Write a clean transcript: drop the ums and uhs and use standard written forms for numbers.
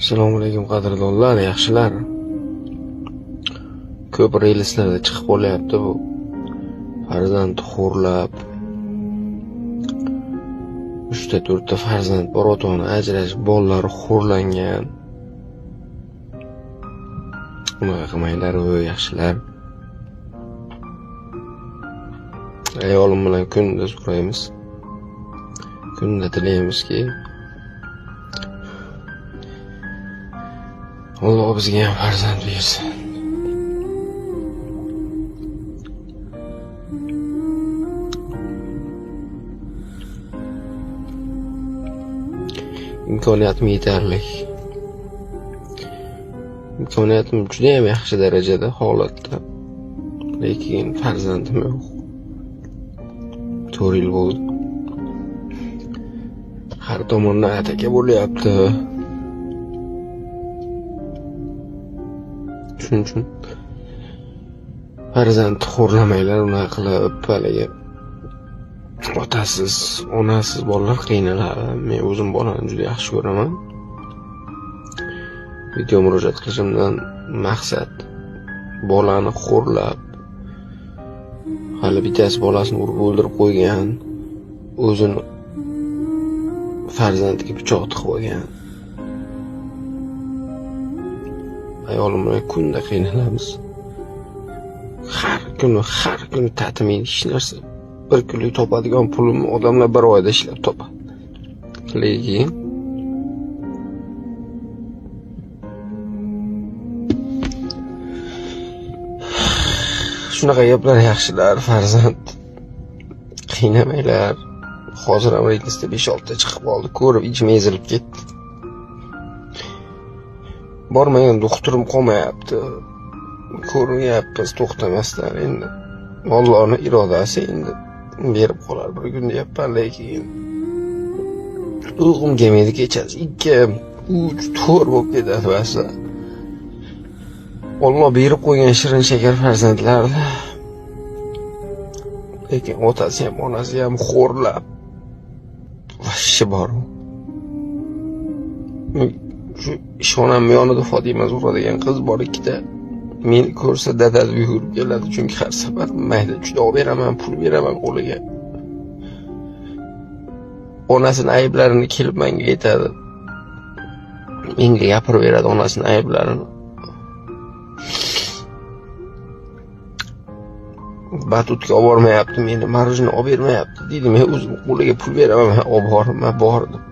Assalomu alaykum qadrdonlar, yaxshilar. Ko'p reelslarda chiqib qolyapti bu. Farzand xo'rlab 3-4 farzand bor, ota-ona ajrashib, bolalari xo'rlangan. Unaqa qilmanglar, yaxshilar. Ayolim bilan kunda so'raymiz. Kunda tilaymizki Alloh bizga ham farzand bersin. Imkoniyatim yetarli. Imkoniyatim juda ham yaxshi darajada holatda. Lekin farzandim yo'q. 4 yil bo'ldi. Har tomondan ataka bo'lyapti. Shuning uchun farzand xo'rlamanglar, unaqa qilib haligi otasiz, onasiz bolalar qiynaladi. Men o'zim bolani juda yaxshi ko'raman. Video murojaat qilishimdan maqsad bolani xo'rlab, hali bittasi bolasini urib o'ldirib qo'ygan, o'zini farzandiga pichoq tiqib olgan. Ayolim bilan kunda qiynalamiz. Har kuni ta'timin hech narsa. Bir kunlik topadigan pulimni odamlar bir oyda ishlab topadi. Lekin shunaqa gaplar yaxshilar, farzand qiynamanglar. Hozir ham reelsda 5-6 chiqib qoldi, ko'rib ichim ezilib ketdi. Bormagan doktorim qolmayapti. Ko'ryapmiz to'xtamasdan, endi Allohning irodasi endi berib qolar bir kun deyapman, lekin uyqum kelmaydi, kechasi 2, 3, 4 bo'lib ketadi basa. Alloh berib qo'ygan shirin shakar farzandlarni, lekin otasi ham onasi ham xo'rlab vashi bor. Shu ishxonam yonida Fotima Zuhra degan qiz bor, 2ta. Meni ko'rsa dadasi yugurib keladi, chunki har safar mayda juda olib beraman, pul beraman qo'liga. Onasini ayblarini kelib menga aytadi. Menga gapirib beradi onasini ayblarini. Batutga olib bormayapti, meni marujni olib bermayapti deydi. Men o'zim qo'liga pul beraman, olib bordim.